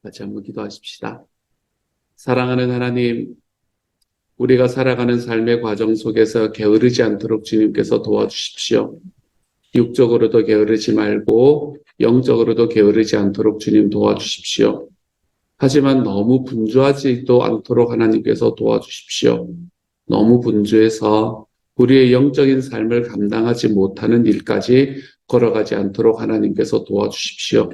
같이 한번 기도하십시다. 사랑하는 하나님, 우리가 살아가는 삶의 과정 속에서 게으르지 않도록 주님께서 도와주십시오. 육적으로도 게으르지 말고 영적으로도 게으르지 않도록 주님 도와주십시오. 하지만 너무 분주하지도 않도록 하나님께서 도와주십시오. 너무 분주해서 우리의 영적인 삶을 감당하지 못하는 일까지 걸어가지 않도록 하나님께서 도와주십시오.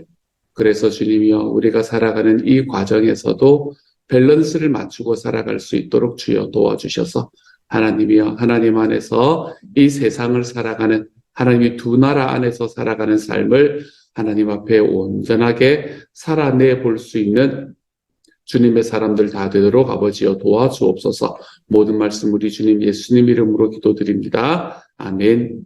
그래서 주님이여, 우리가 살아가는 이 과정에서도 밸런스를 맞추고 살아갈 수 있도록 주여 도와주셔서 하나님이여, 하나님 안에서 이 세상을 살아가는, 하나님이 두 나라 안에서 살아가는 삶을 하나님 앞에 온전하게 살아내 볼 수 있는 주님의 사람들 다 되도록 아버지여 도와주옵소서. 모든 말씀 우리 주님 예수님 이름으로 기도드립니다. 아멘.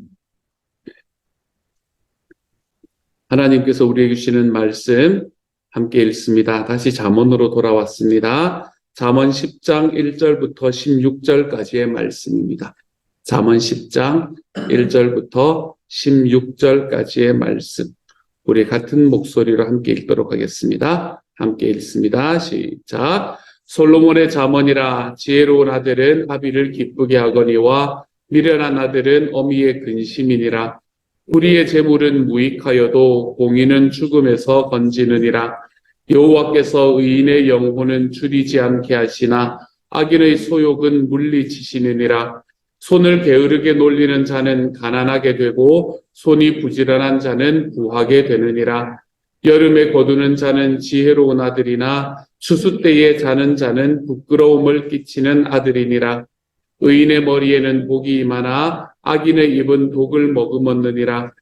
하나님께서 우리에게 주시는 말씀 함께 읽습니다. 다시 잠언으로 돌아왔습니다. 잠언 10장 1절부터 16절까지의 말씀입니다. 잠언 10장 1절부터 16절까지의 말씀. 우리 같은 목소리로 함께 읽도록 하겠습니다. 함께 읽습니다. 시작. 솔로몬의 잠언이라, 지혜로운 아들은 아비를 기쁘게 하거니와 미련한 아들은 어미의 근심이니라. 우리의 재물은 무익하여도 공의는 죽음에서 건지느니라. 여호와께서 의인의 영혼은 줄이지 않게 하시나 악인의 소욕은 물리치시느니라. 손을 게으르게 놀리는 자는 가난하게 되고 손이 부지런한 자는 부하게 되느니라. 여름에 거두는 자는 지혜로운 아들이나 추수 때에 자는 자는 부끄러움을 끼치는 아들이니라. 의인의 머리에는 복이 임하나 악인의 입은 독을 머금었느니라.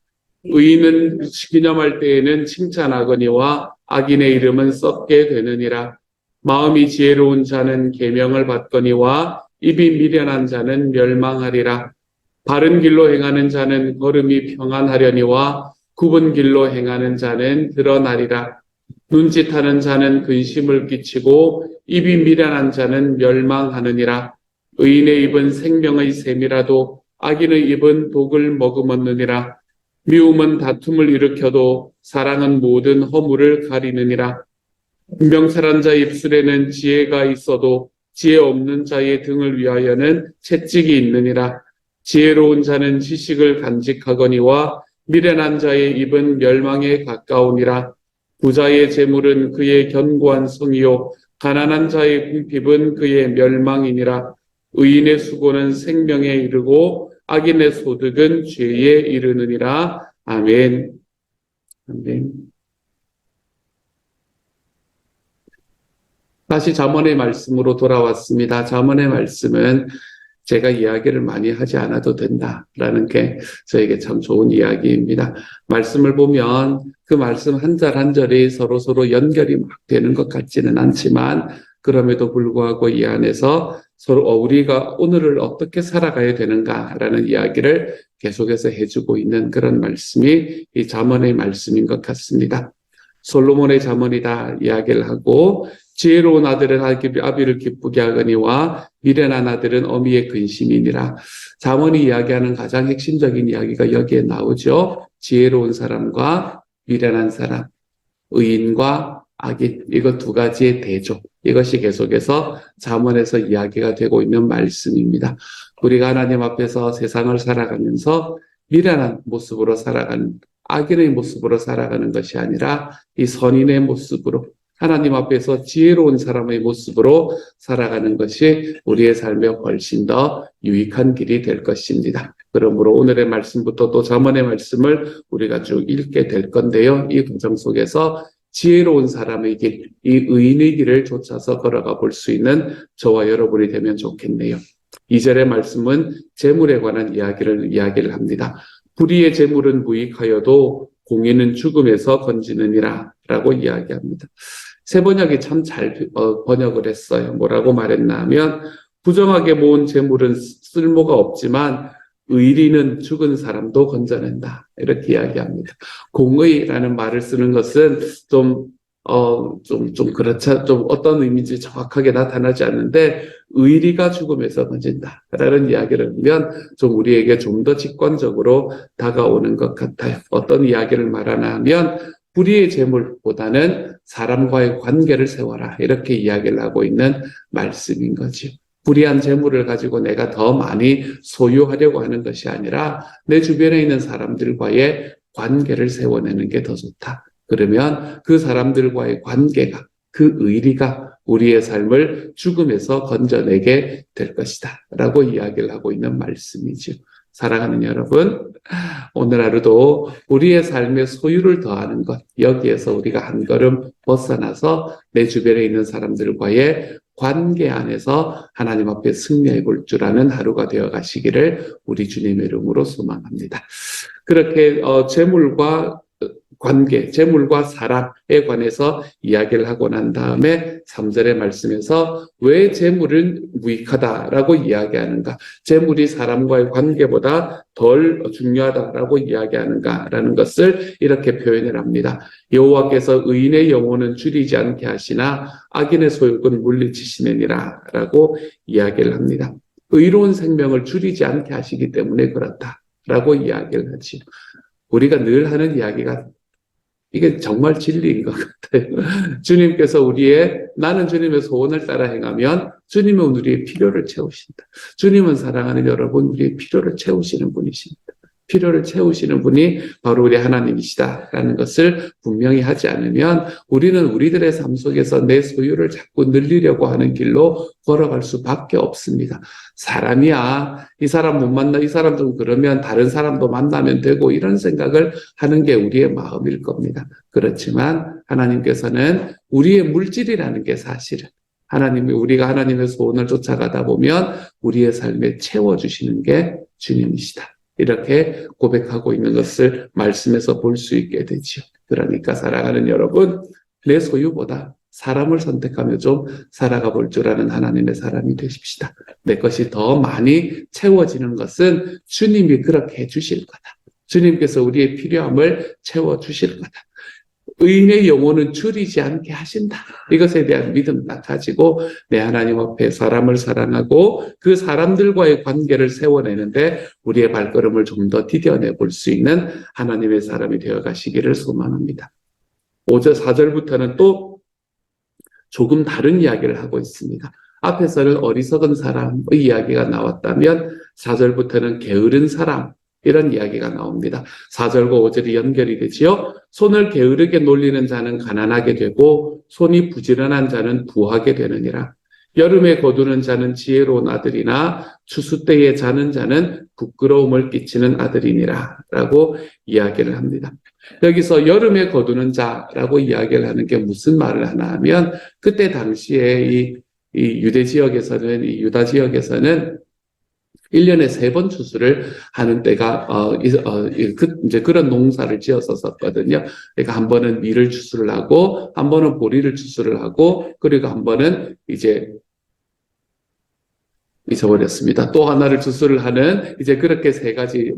의인은 기념할 때에는 칭찬하거니와 악인의 이름은 썩게 되느니라. 마음이 지혜로운 자는 계명을 받거니와 입이 미련한 자는 멸망하리라. 바른 길로 행하는 자는 걸음이 평안하려니와 굽은 길로 행하는 자는 드러나리라. 눈짓하는 자는 근심을 끼치고 입이 미련한 자는 멸망하느니라. 의인의 입은 생명의 샘이라도 악인의 입은 독을 머금었느니라. 미움은 다툼을 일으켜도 사랑은 모든 허물을 가리느니라. 명철한 자의 입술에는 지혜가 있어도 지혜 없는 자의 등을 위하여는 채찍이 있느니라. 지혜로운 자는 지식을 간직하거니와 미련한 자의 입은 멸망에 가까우니라. 부자의 재물은 그의 견고한 성이요 가난한 자의 궁핍은 그의 멸망이니라. 의인의 수고는 생명에 이르고 악인의 소득은 죄에 이르느니라. 아멘. 아멘. 다시 잠언의 말씀으로 돌아왔습니다. 잠언의 말씀은 제가 이야기를 많이 하지 않아도 된다라는 게 저에게 참 좋은 이야기입니다. 말씀을 보면 그 말씀 한 절 한 절이 서로 연결이 막 되는 것 같지는 않지만 그럼에도 불구하고 이 안에서 서로 우리가 오늘을 어떻게 살아가야 되는가라는 이야기를 계속해서 해주고 있는 그런 말씀이 이 잠언의 말씀인 것 같습니다. 솔로몬의 잠언이다 이야기를 하고 지혜로운 아들은 아비를 기쁘게 하거니와 미련한 아들은 어미의 근심이니라. 잠언이 이야기하는 가장 핵심적인 이야기가 여기에 나오죠. 지혜로운 사람과 미련한 사람, 의인과 악인, 이거 두 가지의 대조. 이것이 계속해서 잠언에서 이야기가 되고 있는 말씀입니다. 우리가 하나님 앞에서 세상을 살아가면서 미련한 모습으로 살아가는, 악인의 모습으로 살아가는 것이 아니라 이 선인의 모습으로 하나님 앞에서 지혜로운 사람의 모습으로 살아가는 것이 우리의 삶에 훨씬 더 유익한 길이 될 것입니다. 그러므로 오늘의 말씀부터 또 잠언의 말씀을 우리가 쭉 읽게 될 건데요. 이 과정 속에서 지혜로운 사람의 길, 이 의인의 길을 쫓아서 걸어가 볼 수 있는 저와 여러분이 되면 좋겠네요. 2절의 말씀은 재물에 관한 이야기를 합니다. 불의의 재물은 무익하여도 공의는 죽음에서 건지느니라 라고 이야기합니다. 새 번역이 참 잘 번역을 했어요. 뭐라고 말했나 하면 부정하게 모은 재물은 쓸모가 없지만 의리는 죽은 사람도 건져낸다. 이렇게 이야기합니다. 공의라는 말을 쓰는 것은 좀 그렇죠. 좀 어떤 의미인지 정확하게 나타나지 않는데, 의리가 죽음에서 건진다. 라는 이야기를 하면 좀 우리에게 좀 더 직관적으로 다가오는 것 같아요. 어떤 이야기를 말하나 하면, 불의의 재물보다는 사람과의 관계를 세워라. 이렇게 이야기를 하고 있는 말씀인 거죠. 불의한 재물을 가지고 내가 더 많이 소유하려고 하는 것이 아니라 내 주변에 있는 사람들과의 관계를 세워내는 게 더 좋다. 그러면 그 사람들과의 관계가, 그 의리가 우리의 삶을 죽음에서 건져내게 될 것이다. 라고 이야기를 하고 있는 말씀이죠. 사랑하는 여러분, 오늘 하루도 우리의 삶의 소유를 더하는 것, 여기에서 우리가 한 걸음 벗어나서 내 주변에 있는 사람들과의 관계 안에서 하나님 앞에 승리해 볼 줄 아는 하루가 되어 가시기를 우리 주님의 이름으로 소망합니다. 그렇게 재물과 관계, 재물과 사랑에 관해서 이야기를 하고 난 다음에 3절의 말씀에서 왜 재물은 무익하다라고 이야기하는가, 재물이 사람과의 관계보다 덜 중요하다라고 이야기하는가라는 것을 이렇게 표현을 합니다. 여호와께서 의인의 영혼은 줄이지 않게 하시나 악인의 소욕은 물리치시느니라 라고 이야기를 합니다. 의로운 생명을 줄이지 않게 하시기 때문에 그렇다라고 이야기를 하지. 우리가 늘 하는 이야기가 이게 정말 진리인 것 같아요. 주님께서 나는 주님의 소원을 따라 행하면 주님은 우리의 필요를 채우신다. 주님은 사랑하는 여러분, 우리의 필요를 채우시는 분이십니다. 필요를 채우시는 분이 바로 우리 하나님이시다라는 것을 분명히 하지 않으면 우리는 우리들의 삶 속에서 내 소유를 자꾸 늘리려고 하는 길로 걸어갈 수밖에 없습니다. 사람이야, 이 사람 못 만나, 이 사람 좀 그러면 다른 사람도 만나면 되고, 이런 생각을 하는 게 우리의 마음일 겁니다. 그렇지만 하나님께서는 우리의 물질이라는 게 사실은 우리가 하나님의 소원을 쫓아가다 보면 우리의 삶에 채워주시는 게 주님이시다. 이렇게 고백하고 있는 것을 말씀에서 볼 수 있게 되죠. 그러니까 사랑하는 여러분, 내 소유보다 사람을 선택하며 좀 살아가 볼 줄 아는 하나님의 사람이 되십시다. 내 것이 더 많이 채워지는 것은 주님이 그렇게 해주실 거다. 주님께서 우리의 필요함을 채워주실 거다. 의인의 영혼은 줄이지 않게 하신다. 이것에 대한 믿음 딱 가지고 내 하나님 앞에 사람을 사랑하고 그 사람들과의 관계를 세워내는데 우리의 발걸음을 좀 더 디뎌내 볼 수 있는 하나님의 사람이 되어 가시기를 소망합니다. 5절, 4절부터는 또 조금 다른 이야기를 하고 있습니다. 앞에서는 어리석은 사람의 이야기가 나왔다면 4절부터는 게으른 사람, 이런 이야기가 나옵니다. 4절과 5절이 연결이 되지요. 손을 게으르게 놀리는 자는 가난하게 되고 손이 부지런한 자는 부하게 되느니라. 여름에 거두는 자는 지혜로운 아들이나 추수 때에 자는 자는 부끄러움을 끼치는 아들이니라 라고 이야기를 합니다. 여기서 여름에 거두는 자라고 이야기를 하는 게 무슨 말을 하나 하면, 그때 당시에 이 유대 지역에서는, 이 유다 지역에서는 1년에 3번 추수를 하는 때가, 이제 그런 농사를 지었었거든요. 그러니까 한 번은 밀을 추수를 하고, 한 번은 보리를 추수를 하고, 그리고 한 번은 이제 잊어버렸습니다. 또 하나를 추수를 하는, 이제 그렇게 3가지,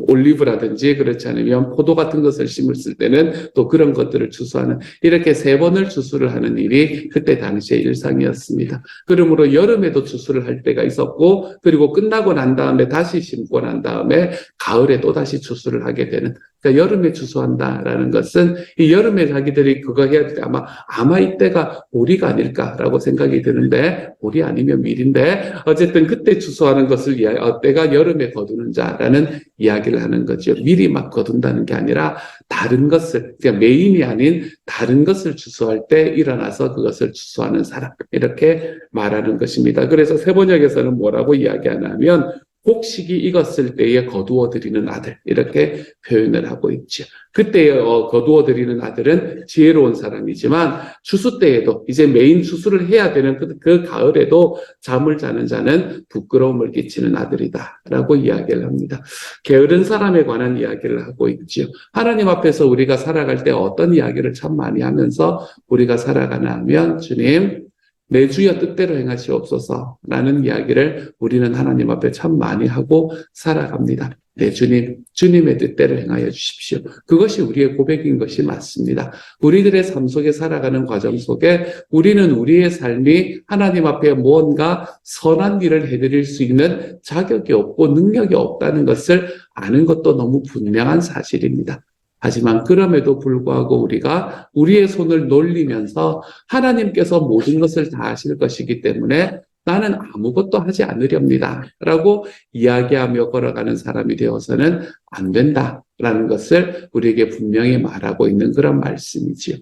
올리브라든지 그렇지 않으면 포도 같은 것을 심을 때는 또 그런 것들을 추수하는, 이렇게 3번을 추수를 하는 일이 그때 당시의 일상이었습니다. 그러므로 여름에도 추수를 할 때가 있었고, 그리고 끝나고 난 다음에 다시 심고 난 다음에 가을에 또 다시 추수를 하게 되는, 그러니까 여름에 추수한다라는 것은 이 여름에 자기들이 그거 해야 될 때 아마 이때가 보리가 아닐까라고 생각이 드는데, 보리 아니면 밀인데 어쨌든 그때 추수하는 것을 때가 여름에 거두는 자라는 이야기를 하는 거죠. 미리 막 거둔다는 게 아니라 다른 것을, 그러니까 메인이 아닌 다른 것을 추수할 때 일어나서 그것을 추수하는 사람, 이렇게 말하는 것입니다. 그래서 세번역에서는 뭐라고 이야기하냐면 곡식이 익었을 때에 거두어 드리는 아들, 이렇게 표현을 하고 있죠. 그때 거두어 드리는 아들은 지혜로운 사람이지만 추수 때에도 이제 메인 추수를 해야 되는 그 가을에도 잠을 자는 자는 부끄러움을 끼치는 아들이다 라고 이야기를 합니다. 게으른 사람에 관한 이야기를 하고 있죠. 하나님 앞에서 우리가 살아갈 때 어떤 이야기를 참 많이 하면서 우리가 살아가나 하면, 주님 내 주여 뜻대로 행하시옵소서 라는 이야기를 우리는 하나님 앞에 참 많이 하고 살아갑니다. 네, 주님의 뜻대로 행하여 주십시오. 그것이 우리의 고백인 것이 맞습니다. 우리들의 삶 속에 살아가는 과정 속에 우리는 우리의 삶이 하나님 앞에 무언가 선한 일을 해드릴 수 있는 자격이 없고 능력이 없다는 것을 아는 것도 너무 분명한 사실입니다. 하지만 그럼에도 불구하고 우리가 우리의 손을 놀리면서 하나님께서 모든 것을 다 하실 것이기 때문에 나는 아무것도 하지 않으렵니다 라고 이야기하며 걸어가는 사람이 되어서는 안 된다라는 것을 우리에게 분명히 말하고 있는 그런 말씀이지요.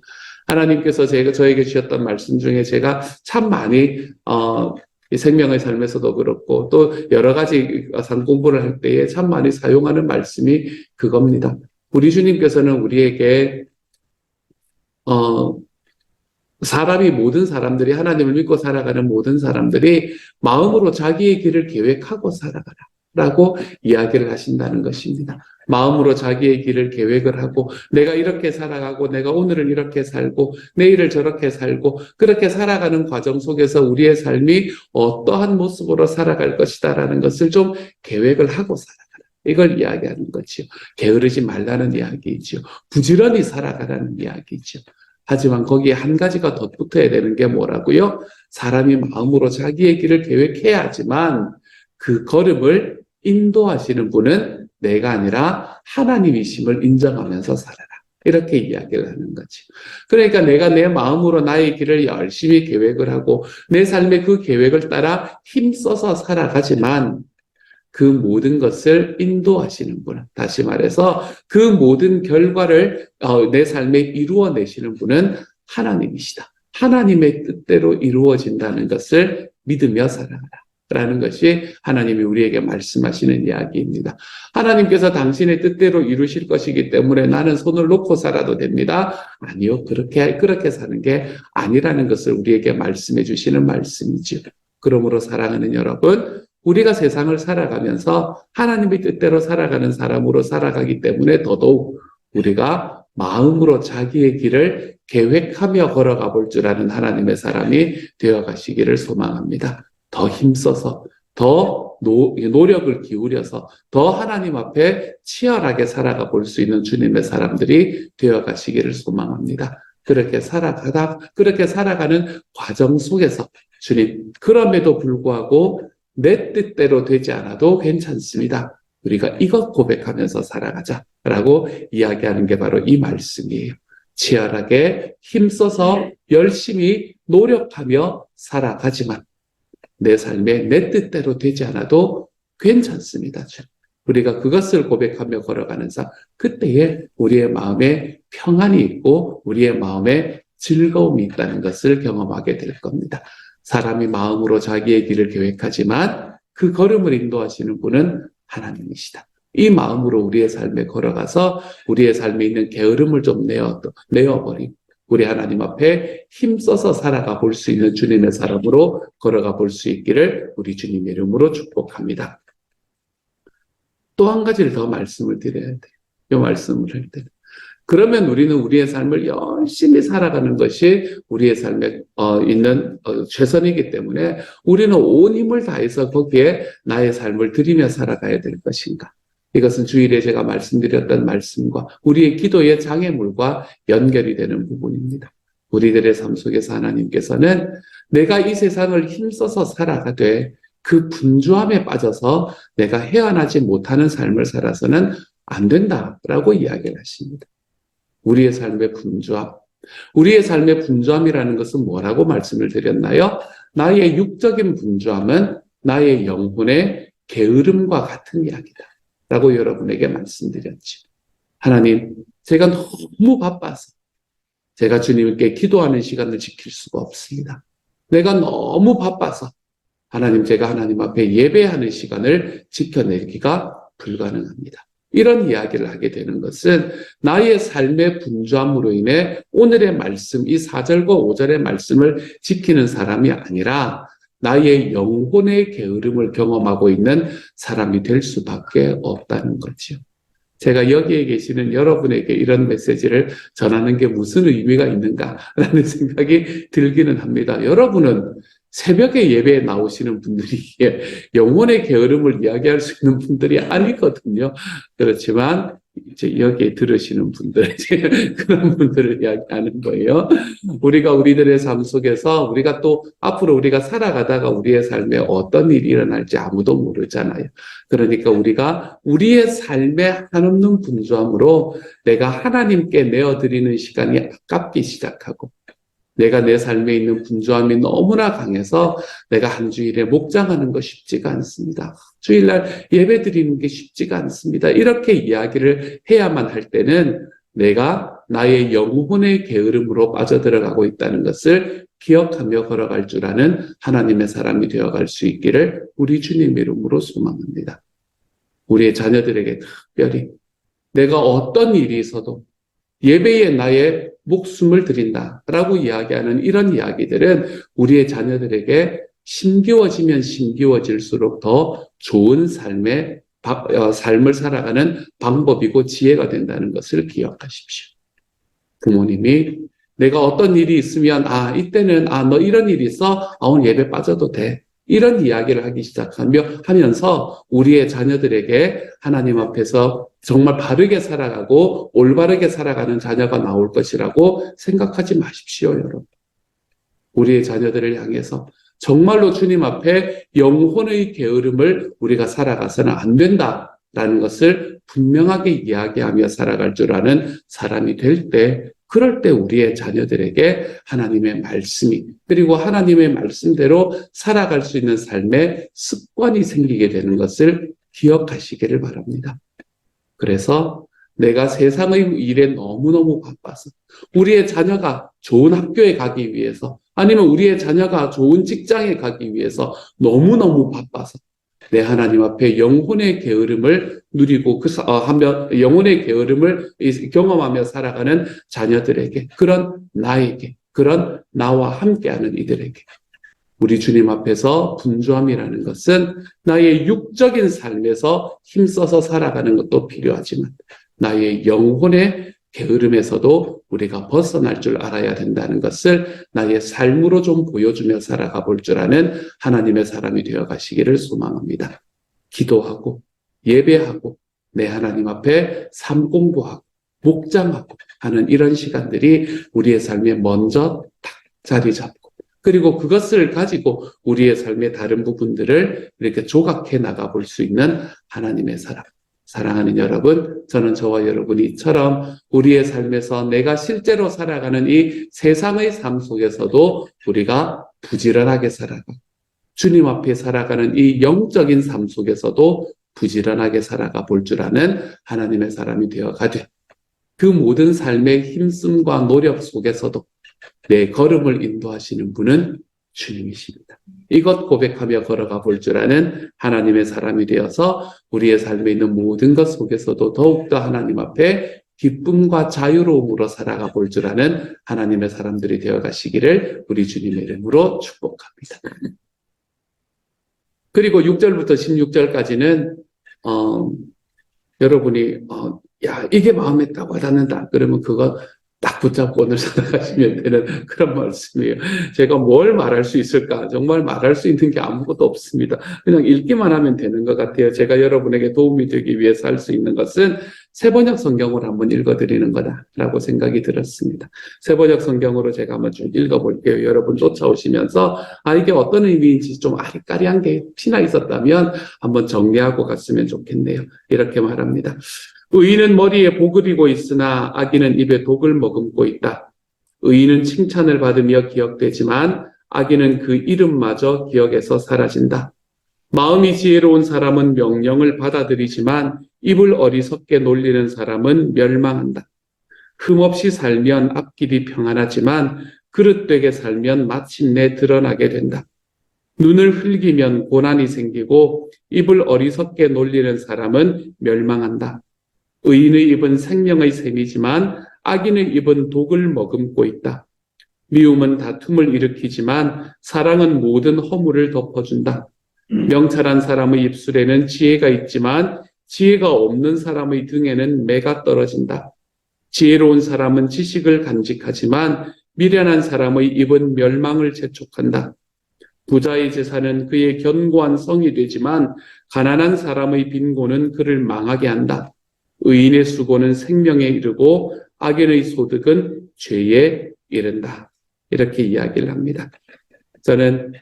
하나님께서 저에게 주셨던 말씀 중에 제가 참 많이 이 생명의 삶에서도 그렇고 또 여러 가지 상 공부를 할 때에 참 많이 사용하는 말씀이 그겁니다. 우리 주님께서는 우리에게 모든 사람들이 하나님을 믿고 살아가는 모든 사람들이 마음으로 자기의 길을 계획하고 살아가라 라고 이야기를 하신다는 것입니다. 마음으로 자기의 길을 계획을 하고 내가 이렇게 살아가고 내가 오늘은 이렇게 살고 내일을 저렇게 살고 그렇게 살아가는 과정 속에서 우리의 삶이 어떠한 모습으로 살아갈 것이다 라는 것을 좀 계획을 하고 살아가라. 이걸 이야기하는 거지요. 게으르지 말라는 이야기이지요. 부지런히 살아가라는 이야기이지요. 하지만 거기에 한 가지가 덧붙어야 되는 게 뭐라고요? 사람이 마음으로 자기의 길을 계획해야 하지만 그 걸음을 인도하시는 분은 내가 아니라 하나님이심을 인정하면서 살아라. 이렇게 이야기를 하는 거지. 그러니까 내가 내 마음으로 나의 길을 열심히 계획을 하고 내 삶의 그 계획을 따라 힘써서 살아가지만 그 모든 것을 인도하시는 분, 다시 말해서 그 모든 결과를 내 삶에 이루어내시는 분은 하나님이시다. 하나님의 뜻대로 이루어진다는 것을 믿으며 살아가라 라는 것이 하나님이 우리에게 말씀하시는 이야기입니다. 하나님께서 당신의 뜻대로 이루실 것이기 때문에 나는 손을 놓고 살아도 됩니다. 아니요, 그렇게 사는 게 아니라는 것을 우리에게 말씀해 주시는 말씀이죠. 그러므로 사랑하는 여러분, 우리가 세상을 살아가면서 하나님의 뜻대로 살아가는 사람으로 살아가기 때문에 더더욱 우리가 마음으로 자기의 길을 계획하며 걸어가 볼 줄 아는 하나님의 사람이 되어 가시기를 소망합니다. 더 힘써서, 더 노력을 기울여서 더 하나님 앞에 치열하게 살아가 볼 수 있는 주님의 사람들이 되어 가시기를 소망합니다. 그렇게 살아가는 과정 속에서 주님, 그럼에도 불구하고 내 뜻대로 되지 않아도 괜찮습니다. 우리가 이것 고백하면서 살아가자라고 이야기하는 게 바로 이 말씀이에요. 치열하게 힘써서 열심히 노력하며 살아가지만 내 삶에 내 뜻대로 되지 않아도 괜찮습니다. 우리가 그것을 고백하며 걸어가는 삶, 그때에 우리의 마음에 평안이 있고 우리의 마음에 즐거움이 있다는 것을 경험하게 될 겁니다. 사람이 마음으로 자기의 길을 계획하지만 그 걸음을 인도하시는 분은 하나님이시다. 이 마음으로 우리의 삶에 걸어가서 우리의 삶에 있는 게으름을 좀 내어버리고 우리 하나님 앞에 힘써서 살아가 볼 수 있는 주님의 사람으로 걸어가 볼 수 있기를 우리 주님의 이름으로 축복합니다. 또 한 가지를 더 말씀을 드려야 돼요. 이 말씀을 할 때. 그러면 우리는 우리의 삶을 열심히 살아가는 것이 우리의 삶에 있는 최선이기 때문에 우리는 온 힘을 다해서 거기에 나의 삶을 들이며 살아가야 될 것인가. 이것은 주일에 제가 말씀드렸던 말씀과 우리의 기도의 장애물과 연결이 되는 부분입니다. 우리들의 삶 속에서 하나님께서는 내가 이 세상을 힘써서 살아가되 그 분주함에 빠져서 내가 헤어나지 못하는 삶을 살아서는 안 된다라고 이야기를 하십니다. 우리의 삶의 분주함. 우리의 삶의 분주함이라는 것은 뭐라고 말씀을 드렸나요? 나의 육적인 분주함은 나의 영혼의 게으름과 같은 이야기다. 라고 여러분에게 말씀드렸죠. 하나님, 제가 너무 바빠서 제가 주님께 기도하는 시간을 지킬 수가 없습니다. 내가 너무 바빠서 하나님, 제가 하나님 앞에 예배하는 시간을 지켜내기가 불가능합니다. 이런 이야기를 하게 되는 것은 나의 삶의 분주함으로 인해 오늘의 말씀, 이 4절과 5절의 말씀을 지키는 사람이 아니라 나의 영혼의 게으름을 경험하고 있는 사람이 될 수밖에 없다는 거죠. 제가 여기에 계시는 여러분에게 이런 메시지를 전하는 게 무슨 의미가 있는가라는 생각이 들기는 합니다. 여러분은 새벽에 예배에 나오시는 분들이 영혼의 게으름을 이야기할 수 있는 분들이 아니거든요. 그렇지만 이제 여기에 들으시는 분들, 그런 분들을 이야기하는 거예요. 우리가 우리들의 삶 속에서 우리가 또 앞으로 우리가 살아가다가 우리의 삶에 어떤 일이 일어날지 아무도 모르잖아요. 그러니까 우리가 우리의 삶에 한없는 분주함으로 내가 하나님께 내어드리는 시간이 아깝기 시작하고, 내가 내 삶에 있는 분주함이 너무나 강해서 내가 한 주일에 목장하는 거 쉽지가 않습니다. 주일날 예배 드리는 게 쉽지가 않습니다. 이렇게 이야기를 해야만 할 때는 내가 나의 영혼의 게으름으로 빠져들어가고 있다는 것을 기억하며 걸어갈 줄 아는 하나님의 사람이 되어갈 수 있기를 우리 주님의 이름으로 소망합니다. 우리의 자녀들에게 특별히 내가 어떤 일이 있어도 예배에 나의 목숨을 드린다라고 이야기하는 이런 이야기들은 우리의 자녀들에게 심기워지면 심기워질수록 더 좋은 삶을 살아가는 방법이고 지혜가 된다는 것을 기억하십시오. 부모님이 내가 어떤 일이 있으면 이때는 너 이런 일이 있어? 오늘 예배 빠져도 돼. 이런 이야기를 하기 시작하면서 우리의 자녀들에게 하나님 앞에서 정말 바르게 살아가고 올바르게 살아가는 자녀가 나올 것이라고 생각하지 마십시오, 여러분. 우리의 자녀들을 향해서 정말로 주님 앞에 영혼의 게으름을 우리가 살아가서는 안 된다라는 것을 분명하게 이야기하며 살아갈 줄 아는 사람이 될 때, 그럴 때 우리의 자녀들에게 하나님의 말씀이, 그리고 하나님의 말씀대로 살아갈 수 있는 삶의 습관이 생기게 되는 것을 기억하시기를 바랍니다. 그래서 내가 세상의 일에 너무너무 바빠서 우리의 자녀가 좋은 학교에 가기 위해서, 아니면 우리의 자녀가 좋은 직장에 가기 위해서 너무너무 바빠서 내 하나님 앞에 영혼의 게으름을 누리고 영혼의 게으름을 경험하며 살아가는 자녀들에게, 그런 나에게, 그런 나와 함께하는 이들에게 우리 주님 앞에서 분주함이라는 것은 나의 육적인 삶에서 힘써서 살아가는 것도 필요하지만 나의 영혼의 게으름에서도 우리가 벗어날 줄 알아야 된다는 것을 나의 삶으로 좀 보여주며 살아가 볼 줄 아는 하나님의 사람이 되어 가시기를 소망합니다. 기도하고 예배하고 내 하나님 앞에 삶 공부하고 목장하고 하는 이런 시간들이 우리의 삶에 먼저 딱 자리 잡고, 그리고 그것을 가지고 우리의 삶의 다른 부분들을 이렇게 조각해 나가 볼 수 있는 하나님의 사람. 사랑하는 여러분, 저는 저와 여러분이 이처럼 우리의 삶에서 내가 실제로 살아가는 이 세상의 삶 속에서도 우리가 부지런하게 살아가고, 주님 앞에 살아가는 이 영적인 삶 속에서도 부지런하게 살아가 볼 줄 아는 하나님의 사람이 되어가되, 그 모든 삶의 힘씀과 노력 속에서도 내 걸음을 인도하시는 분은 주님이십니다. 이것 고백하며 걸어가 볼 줄 아는 하나님의 사람이 되어서 우리의 삶에 있는 모든 것 속에서도 더욱더 하나님 앞에 기쁨과 자유로움으로 살아가 볼 줄 아는 하나님의 사람들이 되어 가시기를 우리 주님의 이름으로 축복합니다. 그리고 6절부터 16절까지는 여러분이 이게 마음에 딱 와닿는다 그러면 그거 딱 붙잡고 오늘 살아가시면 되는 그런 말씀이에요. 제가 뭘 말할 수 있을까? 정말 말할 수 있는 게 아무것도 없습니다. 그냥 읽기만 하면 되는 것 같아요. 제가 여러분에게 도움이 되기 위해서 할 수 있는 것은 새번역 성경으로 한번 읽어드리는 거다라고 생각이 들었습니다. 새번역 성경으로 제가 한번 쭉 읽어볼게요. 여러분 쫓아오시면서 이게 어떤 의미인지 좀 아리까리한 게 혹시나 있었다면 한번 정리하고 갔으면 좋겠네요. 이렇게 말합니다. 의인은 머리에 복을 이고 있으나 악인은 입에 독을 머금고 있다. 의인은 칭찬을 받으며 기억되지만 악인은 그 이름마저 기억에서 사라진다. 마음이 지혜로운 사람은 명령을 받아들이지만 입을 어리석게 놀리는 사람은 멸망한다. 흠없이 살면 앞길이 평안하지만 그릇되게 살면 마침내 드러나게 된다. 눈을 흘기면 고난이 생기고 입을 어리석게 놀리는 사람은 멸망한다. 의인의 입은 생명의 샘이지만 악인의 입은 독을 머금고 있다. 미움은 다툼을 일으키지만 사랑은 모든 허물을 덮어준다. 명철한 사람의 입술에는 지혜가 있지만 지혜가 없는 사람의 등에는 매가 떨어진다. 지혜로운 사람은 지식을 간직하지만 미련한 사람의 입은 멸망을 재촉한다. 부자의 재산은 그의 견고한 성이 되지만 가난한 사람의 빈곤은 그를 망하게 한다. 의인의 수고는 생명에 이르고 악인의 소득은 죄에 이른다. 이렇게 이야기를 합니다. 저는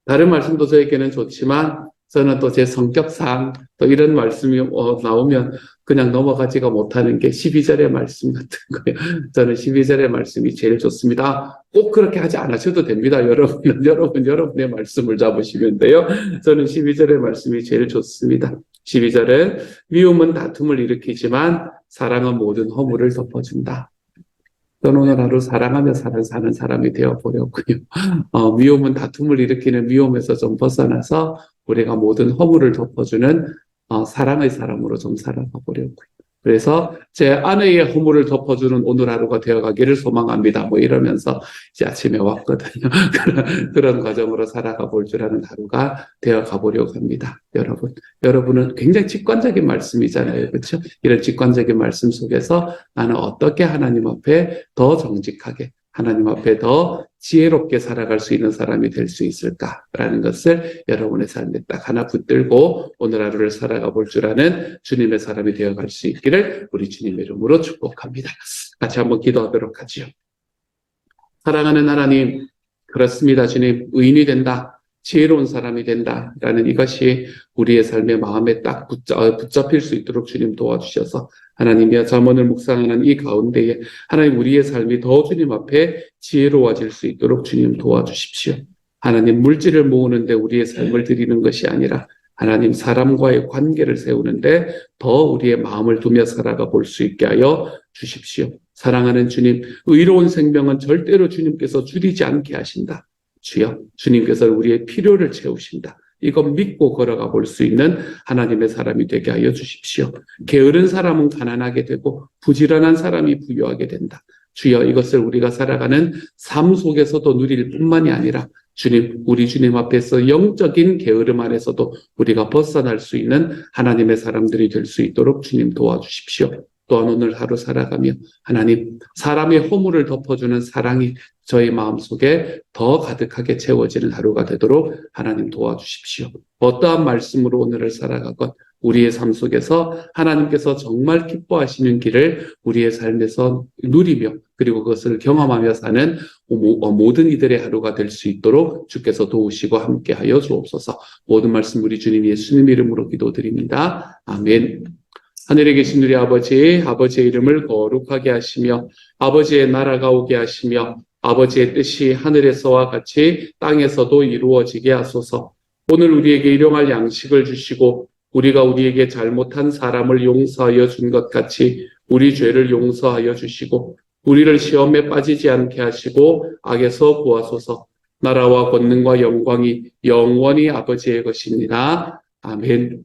다른 말씀도 저에게는 좋지만 저는 또 제 성격상 또 이런 말씀이 나오면 그냥 넘어가지가 못하는 게 12절의 말씀 같은 거예요. 저는 12절의 말씀이 제일 좋습니다. 꼭 그렇게 하지 않으셔도 됩니다. 여러분의 말씀을 잡으시면 돼요. 저는 12절의 말씀이 제일 좋습니다. 12절은 미움은 다툼을 일으키지만 사랑은 모든 허물을 덮어준다. 저는 오늘 하루 사랑하며 사는 사람이 되어보려고요. 미움은 다툼을 일으키는 미움에서 좀 벗어나서 우리가 모든 허물을 덮어주는 사랑의 사람으로 좀 살아가 보려고요. 그래서 제 아내의 허물을 덮어주는 오늘 하루가 되어가기를 소망합니다. 뭐 이러면서 이제 아침에 왔거든요. 그런 과정으로 살아가 볼 줄 아는 하루가 되어가 보려고 합니다. 여러분은 굉장히 직관적인 말씀이잖아요. 그렇죠? 이런 직관적인 말씀 속에서 나는 어떻게 하나님 앞에 더 정직하게, 하나님 앞에 더 지혜롭게 살아갈 수 있는 사람이 될 수 있을까라는 것을 여러분의 삶에 딱 하나 붙들고 오늘 하루를 살아가 볼 줄 아는 주님의 사람이 되어갈 수 있기를 우리 주님의 이름으로 축복합니다. 같이 한번 기도하도록 하지요. 사랑하는 하나님, 그렇습니다. 주님, 의인이 된다. 지혜로운 사람이 된다라는 이것이 우리의 삶의 마음에 딱 붙잡힐 수 있도록 주님 도와주셔서 하나님의 잠언을 묵상하는 이 가운데에 하나님 우리의 삶이 더 주님 앞에 지혜로워질 수 있도록 주님 도와주십시오. 하나님 물질을 모으는데 우리의 삶을 드리는 것이 아니라 하나님 사람과의 관계를 세우는데 더 우리의 마음을 두며 살아가 볼 수 있게 하여 주십시오. 사랑하는 주님, 의로운 생명은 절대로 주님께서 줄이지 않게 하신다. 주여, 주님께서 우리의 필요를 채우신다. 이것 믿고 걸어가 볼 수 있는 하나님의 사람이 되게 하여 주십시오. 게으른 사람은 가난하게 되고 부지런한 사람이 부유하게 된다. 주여, 이것을 우리가 살아가는 삶 속에서도 누릴 뿐만이 아니라 주님, 우리 주님 앞에서 영적인 게으름 안에서도 우리가 벗어날 수 있는 하나님의 사람들이 될 수 있도록 주님 도와주십시오. 또한 오늘 하루 살아가며 하나님, 사람의 허물을 덮어주는 사랑이 저희 마음속에 더 가득하게 채워지는 하루가 되도록 하나님 도와주십시오. 어떠한 말씀으로 오늘을 살아가건 우리의 삶 속에서 하나님께서 정말 기뻐하시는 길을 우리의 삶에서 누리며 그리고 그것을 경험하며 사는 모든 이들의 하루가 될 수 있도록 주께서 도우시고 함께하여 주옵소서. 모든 말씀 우리 주님 예수님 이름으로 기도드립니다. 아멘. 하늘에 계신 우리 아버지, 아버지의 이름을 거룩하게 하시며 아버지의 나라가 오게 하시며 아버지의 뜻이 하늘에서와 같이 땅에서도 이루어지게 하소서. 오늘 우리에게 일용할 양식을 주시고 우리가 우리에게 잘못한 사람을 용서하여 준 것 같이 우리 죄를 용서하여 주시고 우리를 시험에 빠지지 않게 하시고 악에서 구하소서. 나라와 권능과 영광이 영원히 아버지의 것입니다. 아멘.